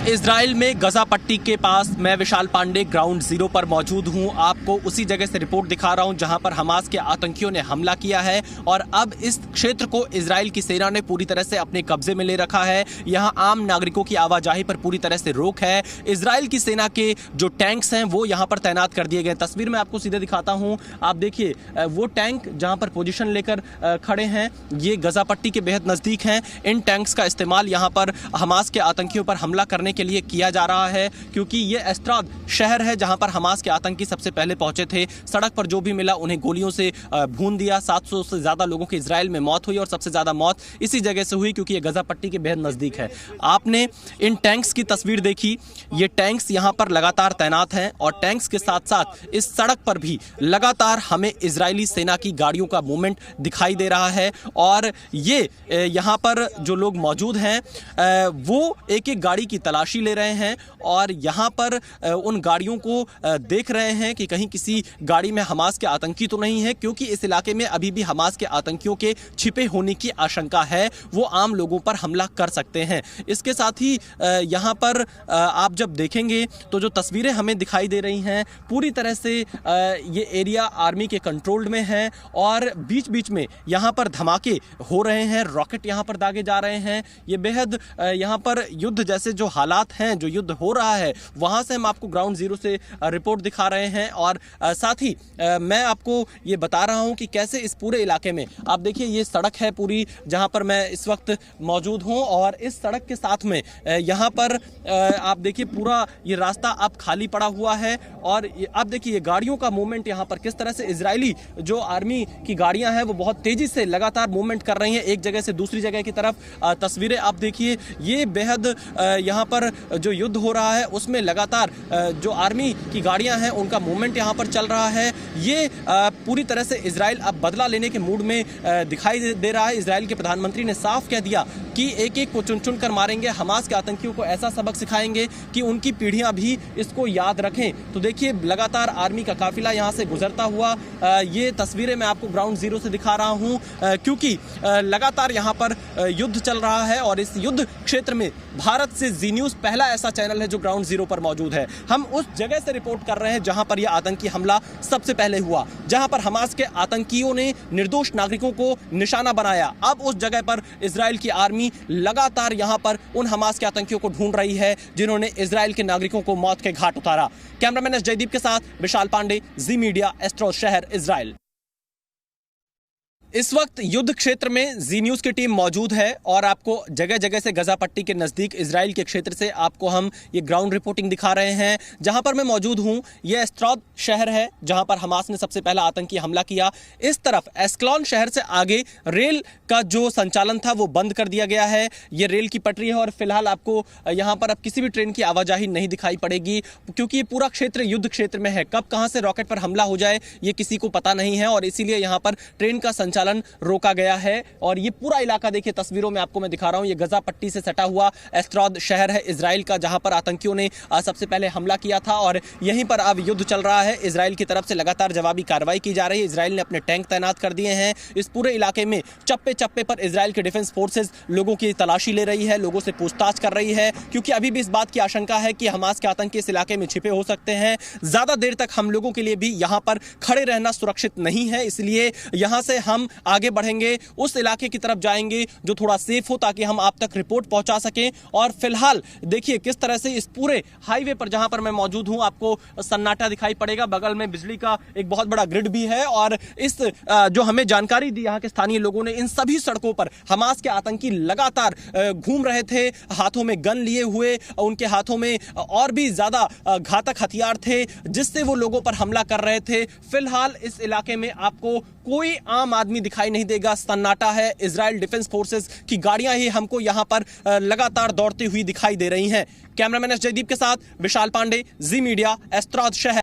Israel में गजा पट्टी के पास मैं विशाल पांडे ग्राउंड जीरो पर मौजूद हूं। आपको उसी जगह से रिपोर्ट दिखा रहा हूं जहां पर हमास के आतंकियों ने हमला किया है और अब इस क्षेत्र को इजराइल की सेना ने पूरी तरह से अपने कब्जे में ले रखा है। यहां आम नागरिकों की आवाजाही पर पूरी तरह से रोक है। इजराइल की सेना के जो टैंक्स हैं वो यहां पर तैनात कर दिए गए। तस्वीर में आपको सीधे दिखाता हूं। आप देखिए वो टैंक जहां पर पोजीशन लेकर खड़े हैं, ये गजा पट्टी के बेहद नजदीक हैं। इन टैंक्स का इस्तेमाल यहां पर हमास के आतंकियों पर हमला करने के लिए किया जा रहा है, क्योंकि ये एस्ट्राद शहर है जहां पर हमास के आतंकी सबसे पहले पहुंचे थे। सड़क पर जो भी मिला उन्हें गोलियों से भून दिया। 700 से ज्यादा लोगों की इजराइल में मौत हुई और सबसे ज्यादा मौत इसी जगह से हुई क्योंकि ये गजा पट्टी के बेहद नजदीक है। आपने इन टैंक्स की तस्वीर देखी, ये टैंक्स यहां पर लगातार तैनात हैं और टैंक्स के साथ साथ इस सड़क पर भी लगातार हमें इजरायली सेना की गाड़ियों का मूवमेंट दिखाई दे रहा है। और ये यहां पर जो लोग मौजूद हैं वो एक एक गाड़ी की तलाशी ले रहे हैं और यहां पर उन गाड़ियों को देख रहे हैं कि कहीं किसी गाड़ी में हमास के आतंकी तो नहीं है, क्योंकि इस इलाके में अभी भी हमास के आतंकियों के छिपे होने की आशंका है। वो आम लोगों पर हमला कर सकते हैं। इसके साथ ही यहां पर आप जब देखेंगे तो जो तस्वीरें हमें दिखाई दे रही हैं पूरी तरह से ये एरिया आर्मी के कंट्रोल में है और बीच बीच में यहां पर धमाके हो रहे हैं, रॉकेट यहां पर दागे जा रहे हैं। ये बेहद यहां पर युद्ध जैसे जो हालात हैं, जो युद्ध हो रहा है, वहां से हम आपको ग्राउंड जीरो से रिपोर्ट दिखा रहे हैं। और साथ ही मैं आपको ये बता रहा हूं कि कैसे इस पूरे इलाके में आप देखिए ये सड़क है पूरी जहां पर मैं इस वक्त मौजूद हूं और इस सड़क के साथ में यहां पर आप देखिए पूरा ये रास्ता अब खाली पड़ा हुआ है और आप देखिए गाड़ियों का मूवमेंट यहां पर किस तरह से इजरायली जो आर्मी की गाड़ियां हैं वो बहुत तेजी से लगातार मूवमेंट कर रही हैं एक जगह से दूसरी जगह की तरफ। तस्वीरें आप देखिए, ये बेहद यहां पर जो युद्ध हो रहा है उसमें लगातार जो आर्मी की गाड़ियां हैं उनका मूवमेंट यहां पर चल रहा है। ये पूरी तरह से इजराइल अब बदला लेने के मूड में दिखाई दे रहा है। इजराइल के प्रधानमंत्री ने साफ कह दिया कि एक एक को चुन चुन कर मारेंगे, हमास के आतंकियों को ऐसा सबक सिखाएंगे कि उनकी पीढ़ियां भी इसको याद रखें। तो देखिए लगातार आर्मी का काफिला यहां से गुजरता हुआ ये तस्वीरें मैं आपको ग्राउंड जीरो से दिखा रहा हूं, क्योंकि लगातार यहां पर युद्ध चल रहा है और इस युद्ध क्षेत्र में भारत से जी न्यूज पहला ऐसा चैनल है जो ग्राउंड जीरो पर मौजूद है। हम उस जगह से रिपोर्ट कर रहे हैं जहां पर यह आतंकी हमला सबसे पहले हुआ, जहां पर हमास के आतंकियों ने निर्दोष नागरिकों को निशाना बनाया। अब उस जगह पर इजराइल की आर्मी लगातार यहां पर उन हमास के आतंकियों को ढूंढ रही है जिन्होंने इजराइल के नागरिकों को मौत के घाट उतारा। कैमरामैन एस जयदीप के साथ विशाल पांडे, जी मीडिया, एस्ट्रोज शहर, इजराइल। इस वक्त युद्ध क्षेत्र में जी न्यूज की टीम मौजूद है और आपको जगह जगह से गजा पट्टी के नजदीक इजराइल के क्षेत्र से आपको हम ये ग्राउंड रिपोर्टिंग दिखा रहे हैं। जहां पर मैं मौजूद हूं ये एस्ट्रोद शहर है जहां पर हमास ने सबसे पहला आतंकी हमला किया। इस तरफ एस्कलॉन शहर से आगे रेल का जो संचालन था वो बंद कर दिया गया है। ये रेल की पटरी है और फिलहाल आपको यहाँ पर अब किसी भी ट्रेन की आवाजाही नहीं दिखाई पड़ेगी, क्योंकि ये पूरा क्षेत्र युद्ध क्षेत्र में है। कब कहां से रॉकेट पर हमला हो जाए ये किसी को पता नहीं है और इसीलिए यहाँ पर ट्रेन का संचालन रोका गया है। और ये पूरा इलाका देखिए, तस्वीरों में आपको मैं दिखा रहा हूं, ये गजा पट्टी से सटा हुआ एस्ट्रोद शहर है इजराइल का, जहां पर आतंकियों ने सबसे पहले हमला किया था और यहीं पर अब युद्ध चल रहा है। इजराइल की तरफ से लगातार जवाबी कार्रवाई की जा रही है। इजराइल ने अपने टैंक तैनात कर दिए हैं। इस पूरे इलाके में चप्पे चप्पे पर इजराइल के डिफेंस फोर्सेज लोगों की तलाशी ले रही है, लोगों से पूछताछ कर रही है, क्योंकि अभी भी इस बात की आशंका है कि हमास के आतंकी इस इलाके में छिपे हो सकते हैं। ज्यादा देर तक हम लोगों के लिए भी यहां पर खड़े रहना सुरक्षित नहीं है, इसलिए यहां से हम आगे बढ़ेंगे, उस इलाके की तरफ जाएंगे जो थोड़ा सेफ हो, ताकि हम आप तक रिपोर्ट पहुंचा सकें। और फिलहाल देखिए किस तरह से इस पूरे हाईवे पर जहां पर मैं मौजूद हूं आपको सन्नाटा दिखाई पड़ेगा। बगल में बिजली का एक बहुत बड़ा ग्रिड भी है और इस जो हमें जानकारी दी यहाँ के स्थानीय लोगों ने, इन सभी सड़कों पर हमास के आतंकी लगातार घूम रहे थे, हाथों में गन लिए हुए, उनके हाथों में और भी ज्यादा घातक हथियार थे जिससे वो लोगों पर हमला कर रहे थे। फिलहाल इस इलाके में आपको कोई आम आदमी दिखाई नहीं देगा, सन्नाटा है। इजराइल डिफेंस फोर्सेस की गाड़ियां ही हमको यहां पर लगातार दौड़ती हुई दिखाई दे रही हैं। कैमरामैन एस जयदीप के साथ विशाल पांडे, जी मीडिया, एस्ट्रोद शहर।